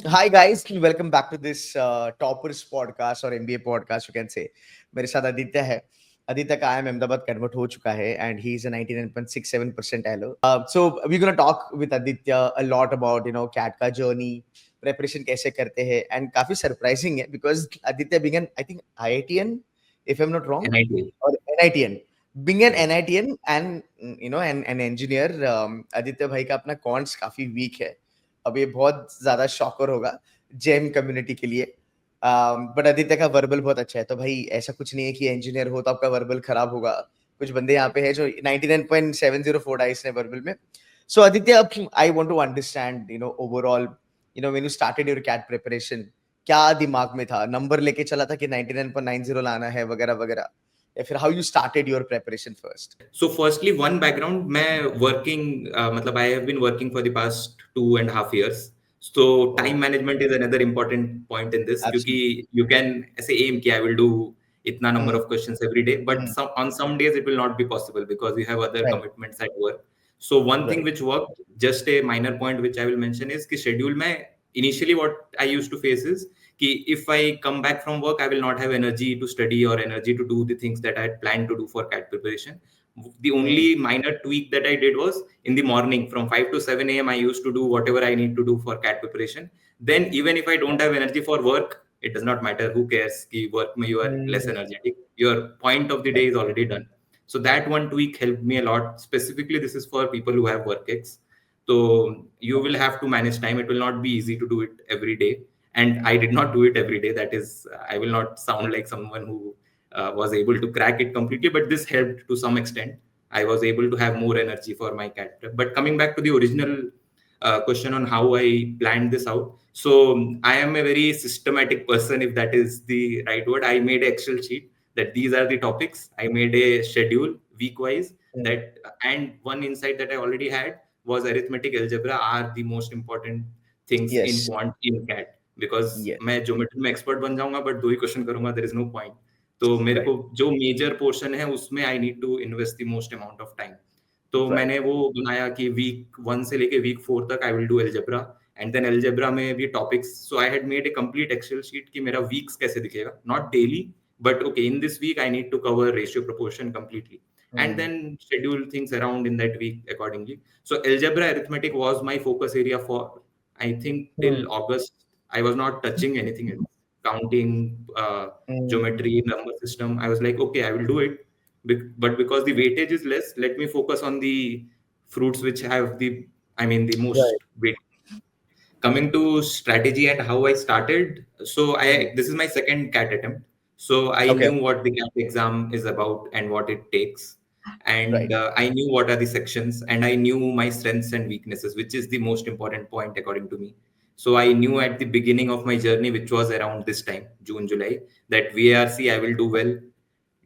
Hi guys, welcome back to this Toppers podcast और MBA podcast you can say. मेरे साथ आदित्य है. आदित्य का IIM अहमदाबाद कन्वर्ट हो चुका है and he is a 99.67% LO. So we're gonna talk with Aditya a lot about CAT का journey, preparation कैसे करते हैं and काफी surprising है because Aditya being an I think IITN if I'm not wrong NIT. or NITN. Being an Right. NITN and an engineer, Aditya भाई का अपना cons काफी weak है. अब ये बहुत ज्यादा शॉकर होगा जेम कम्युनिटी के लिए. बट आदित्य का वर्बल बहुत अच्छा है, तो भाई ऐसा कुछ नहीं है कि इंजीनियर हो तो आपका वर्बल खराब होगा. कुछ बंदे यहाँ पे हैं जो 99.704 डाइस ने वर्बल में. So Aditya, I want to understand overall when you started your CAT preparation, क्या दिमाग में था? नंबर लेके चला था कि 99.90 लाना है वगैरह वगैरह, या फिर how you started your preparation first? So firstly, one background, मैं working, मतलब I have been working for the past 2.5 years. So time management is another important point in this, क्योंकि एब्सोल्युटली. you can ऐसे aim कि I will do इतना number of questions every day, but on some days it will not be possible because you have other right. commitments at work. So one thing right. which worked, just a minor point which I will mention is कि schedule में initially what I used to face is कि if I come back from work, I will not have energy to study or energy to do the things that I had planned to do for CAT preparation. The only minor tweak that I did was in the morning from 5 to 7 a.m. I used to do whatever I need to do for CAT preparation. Then even if I don't have energy for work, it does not matter. Who cares? Ki work mein you are less energetic. Your point of the day is already done. So that one tweak helped me a lot. Specifically, this is for people who have work ex. So you will have to manage time. It will not be easy to do it every day. And I did not do it every day. That is, I will not sound like someone who was able to crack it completely, but this helped to some extent. I was able to have more energy for my CAT prep. But coming back to the original question on how I planned this out. So I am a very systematic person, if that is the right word. I made an Excel sheet that these are the topics. I made a schedule week-wise that, and one insight that I already had was arithmetic algebra are the most important things in Yes. quant in CAT. Because Yes. मैं geometry में expert बन जाऊंगा but 2 ही question करूंगा, there is no point. तो मेरे को Right. जो मेजर पोर्शन है उसमें I need to invest the most amount of time. तो Right. मैंने वो बनाया कि वीक 1 से लेके वीक 4 तक I will do algebra, and then algebra में भी topics. So I had made a complete excel sheet कि मेरा वीक्स कैसे दिखेगा, not daily but okay in this week I need to cover ratio proportion completely, and then schedule things around in that week accordingly. So algebra arithmetic was my focus area for, I think, till August. I was not touching anything else. Counting, geometry, number system. I was like, okay, I will do it. But because the weightage is less, let me focus on the fruits which have the, I mean, the Right. most weight. Coming to strategy and how I started. So this is my second CAT attempt. So I Okay. knew what the CAT exam is about and what it takes. And Right. I knew what are the sections, and I knew my strengths and weaknesses, which is the most important point according to me. So I knew at the beginning of my journey, which was around this time, June, July, that VARC I will do well.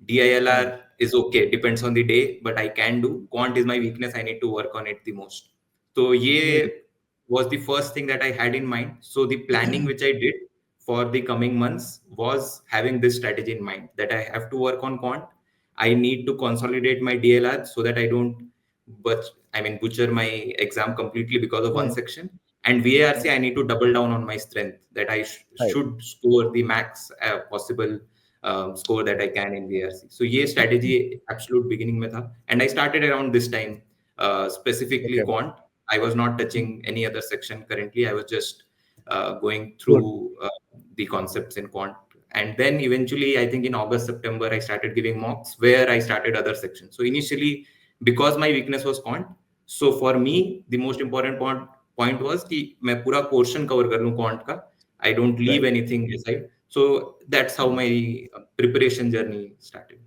DILR is okay, depends on the day, but I can do. Quant is my weakness, I need to work on it the most. So yeah, was the first thing that I had in mind. So the planning which I did for the coming months was having this strategy in mind, that I have to work on quant. I need to consolidate my DLR so that I don't butcher my exam completely because of one section. And VARC, I need to double down on my strength, that I Right. should score the max possible score that I can in VARC. So ये strategy absolute beginning में था, and I started around this time, specifically Okay. quant. I was not touching any other section currently. I was just going Good. through the concepts in quant. And then eventually, I think in August, September, I started giving mocks where I started other sections. So initially, because my weakness was quant, so for me, the most important point was कि मैं पूरा portion cover कर लूँ quant का. I don't leave Right. anything aside. So that's how my preparation journey started.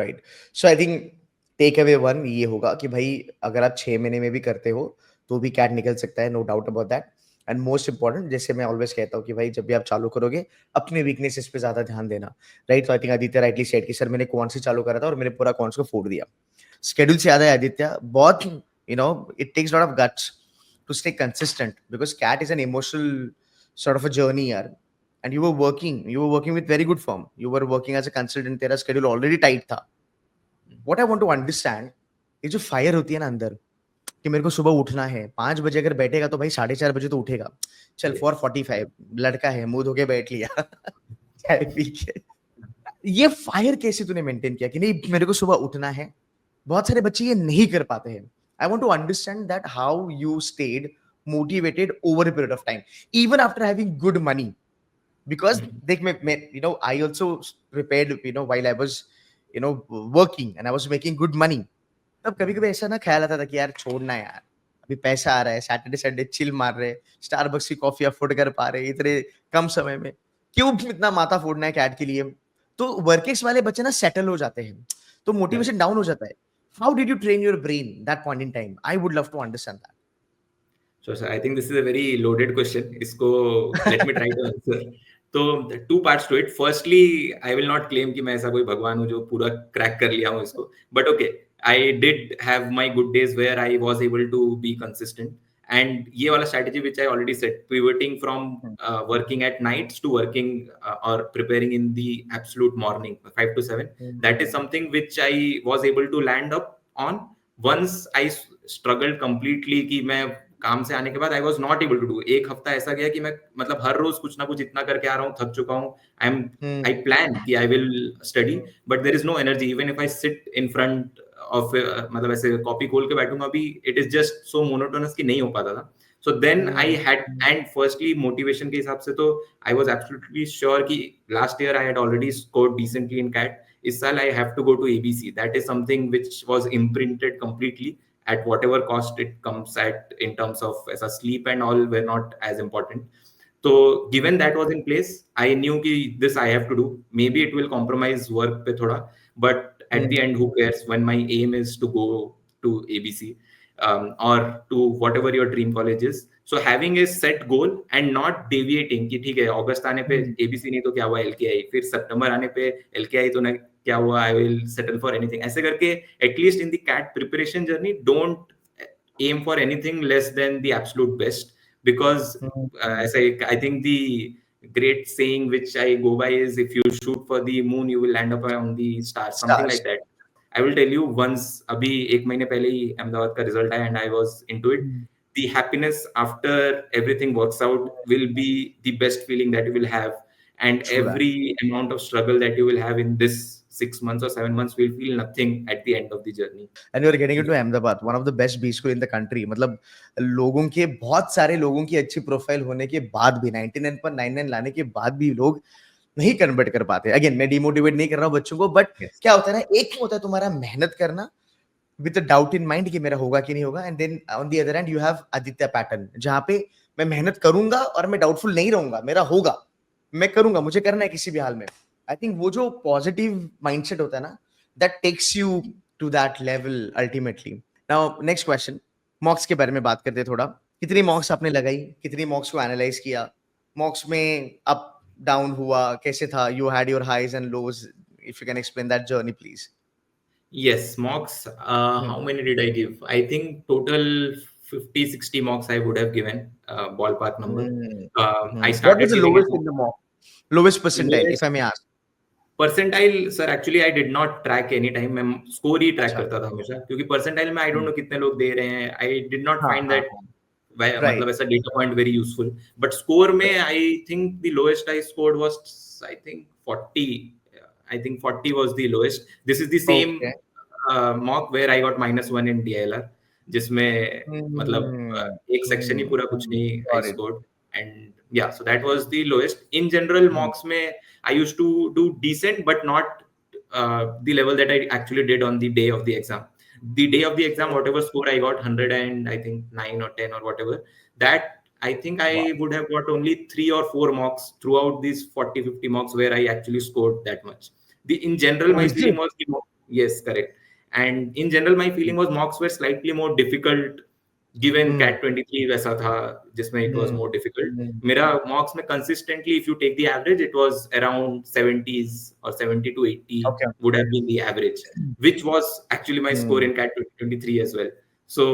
Right. So I think take away one ये होगा कि भाई अगर आप 6 महीने में भी करते हो तो भी कैट निकल सकता है, no doubt about that. And most important, जैसे मैं ऑलवेज कहता हूँ कि भाई जब भी आप चालू करोगे अपने वीकनेसेस पे ज्यादा ध्यान देना. राइट. तो I think Aditya rightly said कि सर मैंने कौन से चालू करा था और मैंने पूरा कौन को फोड़ दिया. शेड्यूल से याद है आदित्य, बहुत it takes lot of guts to stay consistent because CAT is an emotional sort of a journey यार. And you were working with very good firm, you were working as a consultant, तेरा schedule already tight था. What I want to understand is जो fire होती है ना अंदर, कि मेरे को सुबह उठना है 5 बजे, अगर बैठेगा तो भाई 4:30 बजे तो उठेगा। चल Yes. 4:45 लड़का है, मुंह धो के बैठ लिया चाय पी के। ये फायर कैसे तूने मेंटेन किया कि नहीं मेरे को सुबह उठना है? बहुत सारे बच्चे ये नहीं कर पाते हैं। I want to understand that how you stayed motivated over a period of time even after having good money. Because देख मैं you know I also prepared you know while I was you know working and I was making good money. तब कभी-कभी ऐसा ना ख्याल आता था कि यार छोड़ना है यार, अभी पैसा आ रहा है, सैटरडे संडे चिल मार रहे, स्टारबक्स की कॉफी अफोर्ड कर पा रहे इतने कम समय में, क्यों इतना माथा फोड़ना है कैट के लिए? तो वर्केक्स वाले बच्चे ना सेटल हो जाते हैं, तो Correct. मोटिवेशन डाउन हो जाता है। How did you train your brain that point in time? I would love to understand So, sir, I think this is a very loaded question. इसको let me try to answer. तो two parts to it. Firstly, I will not claim कि मैं ऐसा कोई भगवान हूँ जो पूरा क्रैक कर लिया हूँ इसको. But okay, I did have my good days where I was able to be consistent. And ये वाला strategy which I already said, pivoting from working at nights to working or preparing in the absolute morning, 5 to 7. That is something which I was able to land up on. Once I struggled completely कि मैं काम से आने के बाद I was not able to do. एक हफ्ता ऐसा गया कि मैं मतलब हर रोज कुछ ना कुछ इतना करके आ रहा हूँ, थक चुका हूँ। आई प्लान कि I will study but there is no energy even if I sit in front of मतलब ऐसे कॉपी खोल के बैठूंगा अभी, it is just so monotonous कि नहीं हो पाता था। So then I had and firstly motivation के हिसाब से तो आई वॉज एब्सोल्युटली श्योर कि last year I had already scored decently in CAT, इस साल I have to go to ABC. That is something which was imprinted completely at whatever cost it comes at in terms of as a sleep and all were not as important. So given that was in place, I knew ki this I have to do. Maybe it will compromise work pe thoda, but at the end who cares when my aim is to go to ABC or to whatever your dream college is. So having a set goal and not deviating कि ठीक है अगस्त आने पे ABC नहीं तो क्या हुआ LKI, फिर सितंबर आने पे LKI तो ना क्या हुआ I will settle for anything, ऐसे करके at least in the CAT preparation journey don't aim for anything less than the absolute best because ऐसे I think the great saying which I go by is if you shoot for the moon you will land up on the stars, something like that. I will tell you once अभी एक महीने पहले ही अहमदाबाद का result आया and I was into it. The happiness after everything works out will be the best feeling that you will have, and True every amount of struggle that you will have in this 6 months or 7 months will feel nothing at the end of the journey. And you are getting into Ahmedabad, one of the best B school in the country. मतलब लोगों के बहुत सारे लोगों की अच्छी profile होने के बाद भी 99.99 लाने के बाद भी लोग नहीं कन्वर्ट कर पाते। अगेन मैं डिमोटिवेट नहीं कर रहा हूँ बच्चों को, बट क्या होता है ना, एक होता है तुम्हारा मेहनत करना with a doubt in mind कि मेरा होगा कि नहीं होगा, and then on the other end you have Aditya pattern जहाँ पे मैं मेहनत करूंगा और मैं डाउटफुल नहीं रहूंगा, मेरा होगा, मैं करूंगा, मुझे करना है किसी भी हाल में। आई थिंक वो जो पॉजिटिव माइंडसेट होता है ना, that takes you to that level ultimately. Now next question, mocks के बारे में बात करते हैं थोड़ा। कितनी मॉक्स आपने लगाई, कितनी मॉक्स को एनालाइज किया, मॉक्स में अप डाउन हुआ, कैसे था, you had your highs and lows, if you can explain that journey please. Yes, mocks. How many did I give? I think total 50-60 mocks I would have given, ballpark number. I What started was the giving lowest it. in the mock? Lowest percentile, if Lowest I may ask. Percentile sir actually I did not track any time, मैं score ही track अच्छा। करता था हमेशा, क्योंकि percentile में I don't know कितने लोग दे रहे हैं, आई डिड नॉट हाँ फाइंड हाँ दैट हाँ राइट मतलब ऐसा data point very useful. But score में I think the lowest I scored was I think 40, I think 40 was the lowest. This is the same okay mock where I got -1 in DLR, जिसमें मतलब एक section ही पूरा कुछ नहीं I got it scored, and yeah, so that was the lowest. In general mocks mein I used to do decent but not the level that I actually did on the day of the exam. The day of the exam whatever score I got, 100 and I think 9 or 10 or whatever, that I think I would have got only 3 or 4 mocks throughout these 40-50 mocks where I actually scored that much. In general my feeling was yes, correct. And in general my feeling was mocks were slightly more difficult given cat 23 वैसा था जिसमें it was more difficult. मेरा mocks में consistently if you take the average it was around 70s or 70 to 80 Okay. would have been the average, which was actually my score in cat 23 as well. So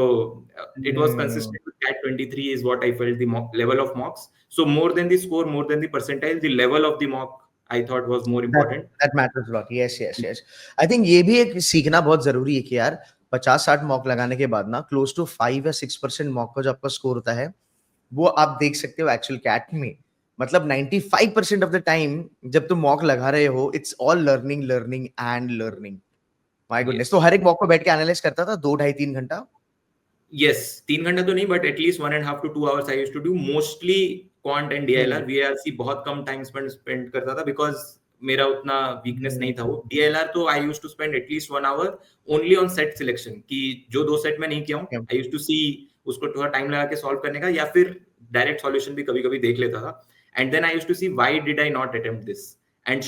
it was consistent with cat 23 is what I felt the level of mocks. So more than the score, more than the percentile, the level of the mock I thought was more important. That matters a lot. Yes, yes, yes. I think ये भी एक सीखना बहुत जरूरी है कि यार 50-60 mock लगाने के बाद ना क्लोज टू 5 या 6% मॉक का जो आपका स्कोर होता है वो आप देख सकते हो एक्चुअल कैट में। मतलब 95% ऑफ द टाइम जब तुम मॉक लगा रहे हो it's all learning learning and learning. My goodness. Yes. तो हर एक मॉक को बैठ के एनालाइज करता था 2 ढाई 3 घंटा। Yes, 3 घंटा तो नहीं, but at least 1.5 to 2 hours I used to do mostly quant and DLR. VRC बहुत कम टाइम spend करता था because मेरा उतना weakness नहीं था वो। DLR तो I used to spend at least 1 hour only on set selection कि जो 2 set में नहीं किया हूँ I used to see उसको थोड़ा टाइम लगा के solve करने का, या फिर direct solution भी कभी-कभी देख लेता था, and then I used to see why did I not attempt this and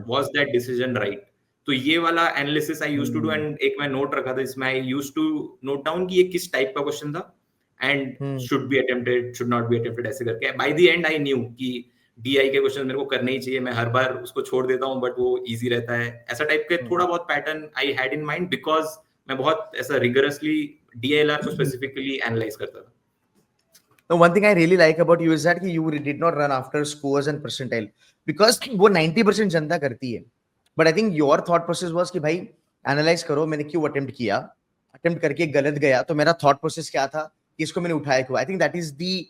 was that decision right. तो ये वाला analysis I used to do, and एक मैं नोट रखा था इसमें I used to note down कि ये किस टाइप का क्वेश्चन था and should be attempted should not be attempted, ऐसे करके by the end I knew कि डीआई के क्वेश्चन मेरे को करने ही चाहिए, मैं हर बार उसको छोड़ देता हूँ बट वो इजी रहता है, ऐसा टाइप के थोड़ा बहुत pattern I had in mind because मैं बहुत ऐसा रिगरसली डीएलआर को स्पेसिफिकली एनालाइज करता था। No, one thing I really like about you is that you did not run after scores and percentile because वो 90% जनता करती है, but I think your thought process was कि भाई एनालाइज करो मैंने क्यों अटेम्प्ट किया, अटेम्प्ट करके गलत गया तो मेरा थॉट प्रोसेस क्या था कि इसको मैंने उठाया क्यों। I think that is the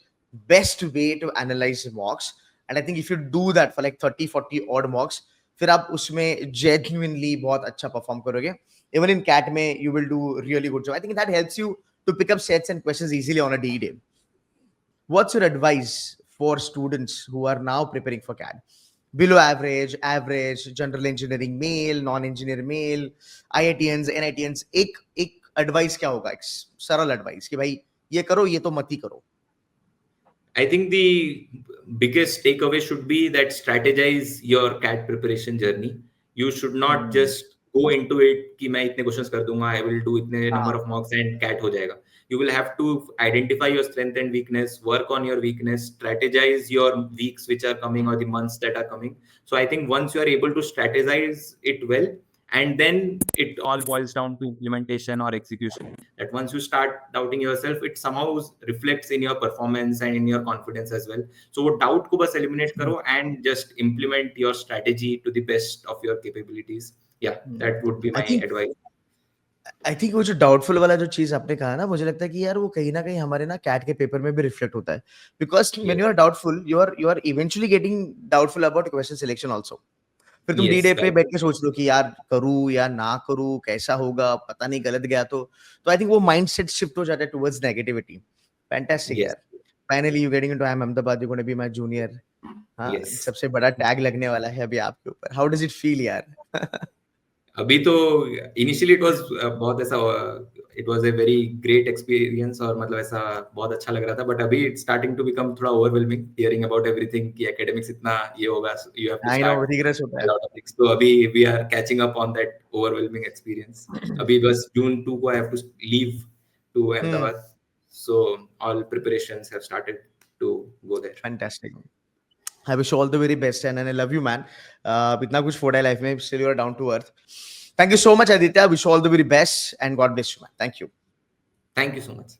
best way to analyse mocks and I think if you do that for like 30-40 odd mocks फिर आप उसमें जेन्युइनली बहुत अच्छा परफॉर्म करोगे। इवन इन कैट में you will do really good job. I think that helps you to pick up sets and questions easily on a DE day. What's your advice for students who are now preparing for CAD? Below average, average, general engineering male, non-engineer male, IITians, NITians, एक advice क्या होगा? एक सरल advice कि भाई ये करो ये तो मत ही करो। I think the biggest takeaway should be that strategize your CAT preparation journey. You should not just go into it कि मैं इतने questions कर दूंगा, I will do इतने number of mocks and CAT हो जाएगा. You will have to identify your strength and weakness, work on your weakness, strategize your weeks which are coming or the months that are coming. So I think once you are able to strategize it well, and then it all boils down to implementation or execution. That once you start doubting yourself, it somehow reflects in your performance and in your confidence as well. So वो doubt को बस eliminate करो and just implement your strategy to the best of your capabilities. Yeah, that would be my advice. I think वो जो doubtful वाला जो चीज आपने कहा ना मुझे लगता है कि यार वो कहीं ना कहीं हमारे ना कैट के पेपर में भी रिफ्लेक्ट होता है because when you are doubtful you are eventually getting doubtful about question selection also. फिर तुम D-Day पे बैठ के सोच लो कि यार करूं या ना करूं, कैसा होगा, पता नहीं गलत गया तो आई थिंक वो माइंडसेट शिफ्ट हो जाता है टुवर्ड्स नेगेटिविटी। फैंटास्टिक यार। Finally you getting into IIM Ahmedabad, you gonna be my junior. हां, सबसे बड़ा टैग लगने वाला है अभी आपके ऊपर। हाउ डज इट फील यार? अभी तो इनिशियली इट वाज बहुत ऐसा it was a very great experience और मतलब ऐसा बहुत अच्छा लग रहा था, बट अभी इट्स स्टार्टिंग टू बिकम थोड़ा ओवरवेलमिंग हियरिंग अबाउट एवरीथिंग कि एकेडमिक्स इतना ये होगा, you have to I know start regress होता है। a lot of things. तो अभी we are catching up on that overwhelming experience. अभी बस जून 2 को I have to leave to Ahmedabad, so all preparations have started to go there. Fantastic. I wish you all the very best and I love you man. इतना कुछ फोड़ा है life में, still you are down to earth. Thank you so much Aditya. Wish you all the very best and God bless you man. Thank you. Thank you so much.